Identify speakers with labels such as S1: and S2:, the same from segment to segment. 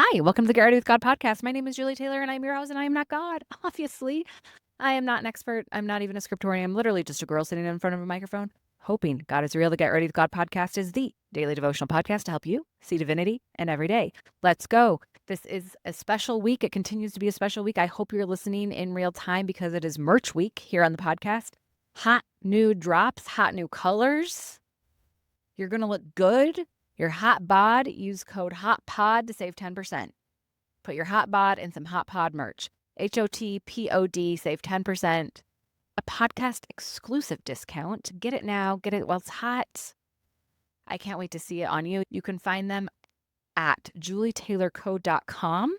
S1: Hi, welcome to the Get Ready with God podcast. My name is Julie Taylor and I'm your host, and I am not God. Obviously, I am not an expert. I'm not even a scriptorian. I'm literally just a girl sitting in front of a microphone, hoping God is real. The Get Ready with God podcast is the daily devotional podcast to help you see divinity in every day. Let's go. This is a special week. It continues to be a special week. I hope you're listening in real time because it is merch week here on the podcast. Hot new drops, hot new colors. You're going to look good. Your hot bod, use code HOTPOD to save 10%. Put your hot bod in some hot pod merch. HOTPOD, save 10%. A podcast exclusive discount. Get it now. Get it while it's hot. I can't wait to see it on you. You can find them at julietaylorco.com.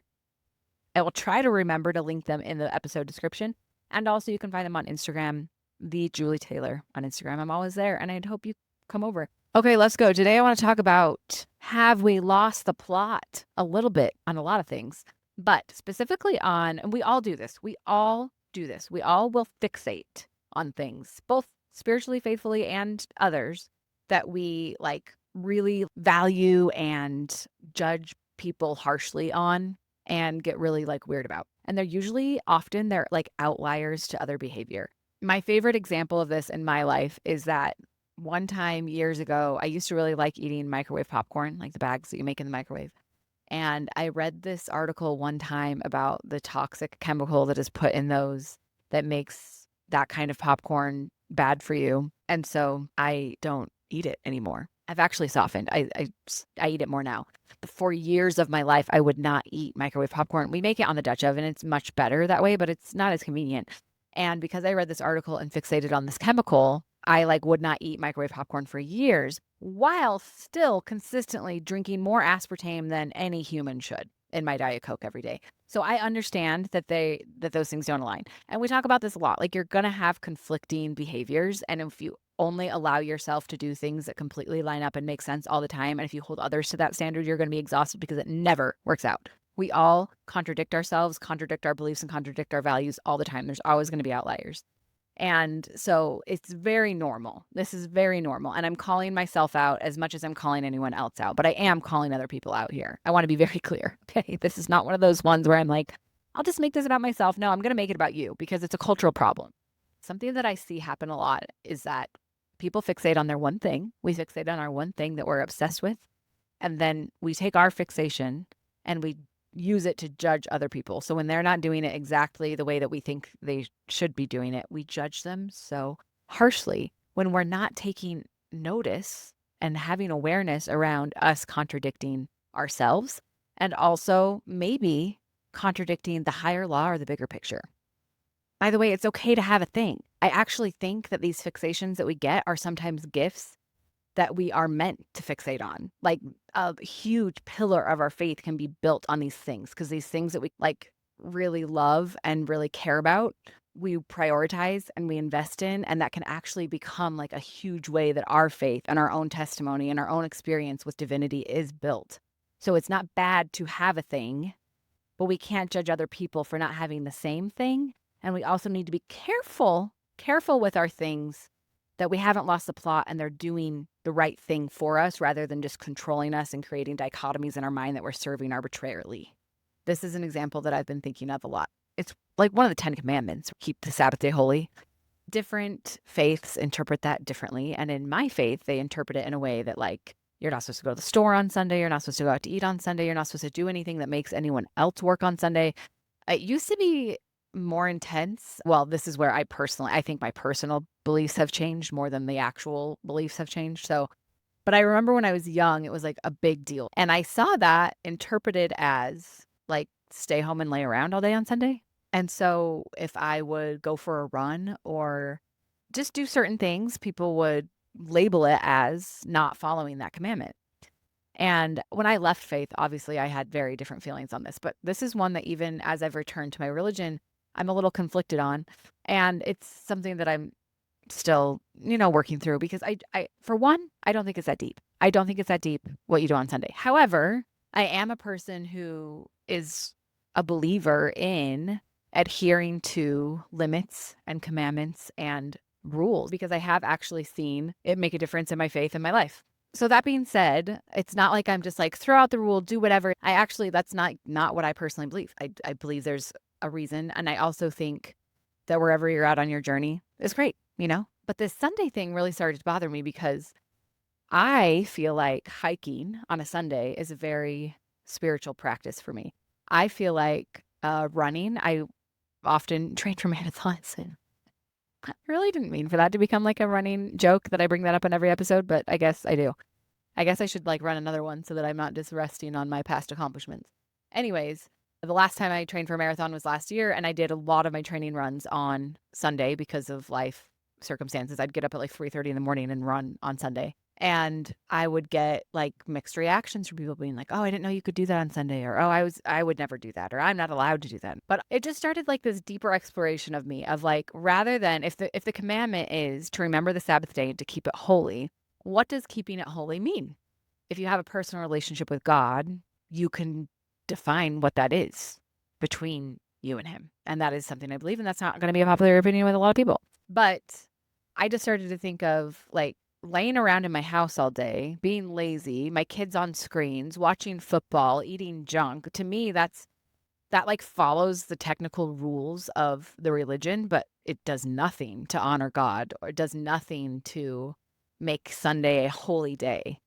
S1: I will try to remember to link them in the episode description. And also you can find them on Instagram, the Julie Taylor on Instagram. I'm always there and I'd hope you come over. Okay, let's go. Today I want to talk about, have we lost the plot a little bit on a lot of things, but specifically on, and we all do this. We all do this. We all will fixate on things, both spiritually, faithfully, and others that we like really value and judge people harshly on and get really like weird about. And they're like outliers to other behavior. My favorite example of this in my life is that one time years ago, I used to really like eating microwave popcorn, like the bags that you make in the microwave. And I read this article one time about the toxic chemical that is put in those that makes that kind of popcorn bad for you. And so I don't eat it anymore. I've actually softened. I eat it more now. But for years of my life, I would not eat microwave popcorn. We make it on the Dutch oven. It's much better that way, but it's not as convenient. And because I read this article and fixated on this chemical, I would not eat microwave popcorn for years while still consistently drinking more aspartame than any human should in my Diet Coke every day. So I understand that those things don't align. And we talk about this a lot. Like, you're going to have conflicting behaviors. And if you only allow yourself to do things that completely line up and make sense all the time, and if you hold others to that standard, you're going to be exhausted because it never works out. We all contradict ourselves, contradict our beliefs, and contradict our values all the time. There's always going to be outliers. And so it's very normal. This is very normal. And I'm calling myself out as much as I'm calling anyone else out, but I am calling other people out here. I want to be very clear. Okay. This is not one of those ones where I'm like, I'll just make this about myself. No, I'm going to make it about you because it's a cultural problem. Something that I see happen a lot is that people fixate on their one thing. We fixate on our one thing that we're obsessed with. And then we take our fixation and we use it to judge other people. So when they're not doing it exactly the way that we think they should be doing it, we judge them so harshly when we're not taking notice and having awareness around us contradicting ourselves and also maybe contradicting the higher law or the bigger picture. By the way, it's okay to have a thing. I actually think that these fixations that we get are sometimes gifts that we are meant to fixate on. Like, a huge pillar of our faith can be built on these things because these things that we really love and really care about, we prioritize and we invest in, and that can actually become like a huge way that our faith and our own testimony and our own experience with divinity is built. So it's not bad to have a thing, but we can't judge other people for not having the same thing. And we also need to be careful with our things, that we haven't lost the plot and they're doing the right thing for us rather than just controlling us and creating dichotomies in our mind that we're serving arbitrarily. This is an example that I've been thinking of a lot. It's like one of the 10 commandments, keep the Sabbath day holy. Different faiths interpret that differently. And in my faith, they interpret it in a way that you're not supposed to go to the store on Sunday. You're not supposed to go out to eat on Sunday. You're not supposed to do anything that makes anyone else work on Sunday. It used to be more intense. Well, this is where I think my personal beliefs have changed more than the actual beliefs have changed. So, but I remember when I was young, it was like a big deal. And I saw that interpreted as stay home and lay around all day on Sunday. And so if I would go for a run or just do certain things, people would label it as not following that commandment. And when I left faith, obviously I had very different feelings on this, but this is one that even as I've returned to my religion, I'm a little conflicted on. And it's something that I'm still, working through because for one, I don't think it's that deep. I don't think it's that deep what you do on Sunday. However, I am a person who is a believer in adhering to limits and commandments and rules because I have actually seen it make a difference in my faith and my life. So that being said, it's not like I'm just like, throw out the rule, do whatever. That's not what I personally believe. I believe there's a reason. And I also think that wherever you're at on your journey is great, you know? But this Sunday thing really started to bother me because I feel like hiking on a Sunday is a very spiritual practice for me. I feel like running, I often train for marathons, and I really didn't mean for that to become like a running joke that I bring that up in every episode, but I guess I do. I guess I should like run another one so that I'm not just resting on my past accomplishments. Anyways, the last time I trained for a marathon was last year, and I did a lot of my training runs on Sunday because of life circumstances. I'd get up at like 3:30 in the morning and run on Sunday. And I would get like mixed reactions from people being like, "Oh, I didn't know you could do that on Sunday," or "Oh, I would never do that," or "I'm not allowed to do that." But it just started like this deeper exploration of me of like, rather than if the commandment is to remember the Sabbath day and to keep it holy, what does keeping it holy mean? If you have a personal relationship with God, you can define what that is between you and him. And that is something I believe, and that's not going to be a popular opinion with a lot of people. But I just started to think of like laying around in my house all day, being lazy, my kids on screens, watching football, eating junk. To me, that like follows the technical rules of the religion, but it does nothing to honor God, or it does nothing to make Sunday a holy day.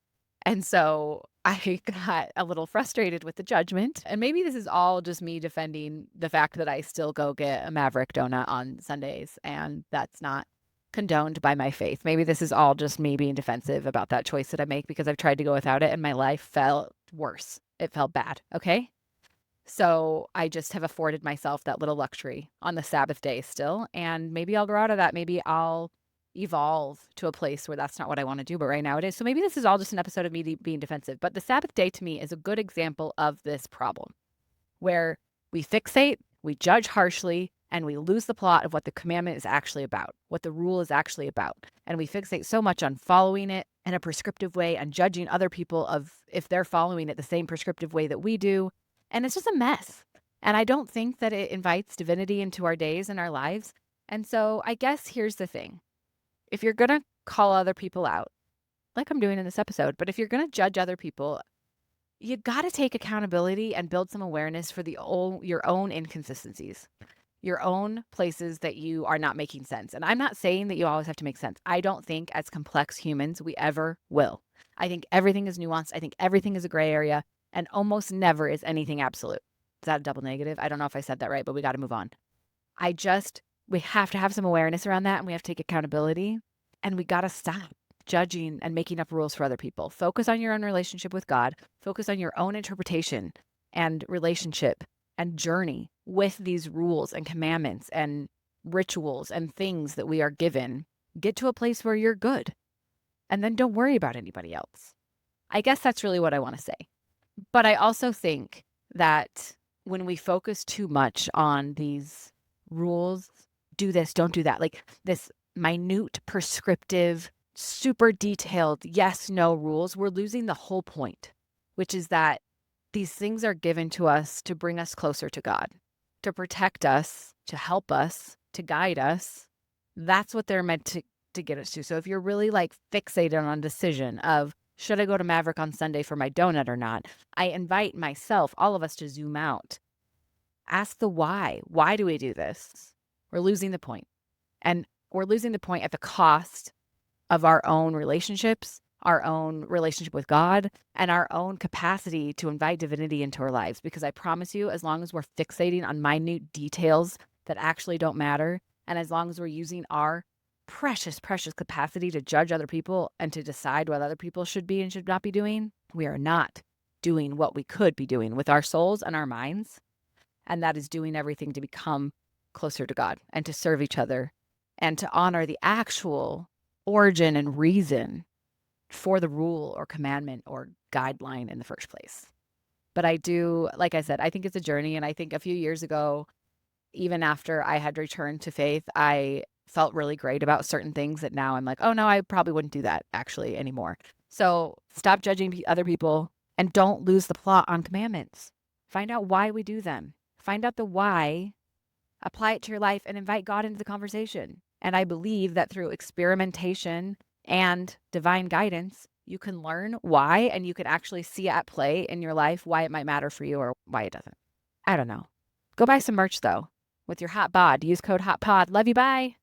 S1: And so I got a little frustrated with the judgment. And maybe this is all just me defending the fact that I still go get a Maverick donut on Sundays, and that's not condoned by my faith. Maybe this is all just me being defensive about that choice that I make because I've tried to go without it and my life felt worse. It felt bad. Okay. So I just have afforded myself that little luxury on the Sabbath day still. And maybe I'll grow out of that. Maybe I'll evolve to a place where that's not what I want to do. But right now it is. So maybe this is all just an episode of me being defensive. But the Sabbath day to me is a good example of this problem where we fixate, we judge harshly, and we lose the plot of what the commandment is actually about, what the rule is actually about. And we fixate so much on following it in a prescriptive way and judging other people of if they're following it the same prescriptive way that we do. And it's just a mess. And I don't think that it invites divinity into our days and our lives. And so I guess here's the thing. If you're going to call other people out, like I'm doing in this episode, but if you're going to judge other people, you got to take accountability and build some awareness for your own inconsistencies, your own places that you are not making sense. And I'm not saying that you always have to make sense. I don't think as complex humans we ever will. I think everything is nuanced. I think everything is a gray area, and almost never is anything absolute. Is that a double negative? I don't know if I said that right, but we got to move on. We have to have some awareness around that, and we have to take accountability, and we got to stop judging and making up rules for other people. Focus on your own relationship with God. Focus on your own interpretation and relationship and journey with these rules and commandments and rituals and things that we are given. Get to a place where you're good, and then don't worry about anybody else. I guess that's really what I want to say. But I also think that when we focus too much on these rules, do this, don't do that, like this minute, prescriptive, super detailed yes, no rules, we're losing the whole point, which is that these things are given to us to bring us closer to God, to protect us, to help us, to guide us. That's what they're meant to get us to. So if you're really like fixated on a decision of should I go to Maverick on Sunday for my donut or not, I invite myself, all of us, to zoom out. Ask the why. Why do we do this? We're losing the point. And we're losing the point at the cost of our own relationships, our own relationship with God, and our own capacity to invite divinity into our lives. Because I promise you, as long as we're fixating on minute details that actually don't matter, and as long as we're using our precious, precious capacity to judge other people and to decide what other people should be and should not be doing, we are not doing what we could be doing with our souls and our minds. And that is doing everything to become closer to God and to serve each other and to honor the actual origin and reason for the rule or commandment or guideline in the first place. But I do, like I said, I think it's a journey. And I think a few years ago, even after I had returned to faith, I felt really great about certain things that now I'm like, oh no, I probably wouldn't do that actually anymore. So stop judging other people and don't lose the plot on commandments. Find out why we do them. Find out the why, apply it to your life, and invite God into the conversation. And I believe that through experimentation and divine guidance, you can learn why, and you can actually see at play in your life why it might matter for you or why it doesn't. I don't know. Go buy some merch though with your hot bod. Use code HOTPOD. Love you. Bye.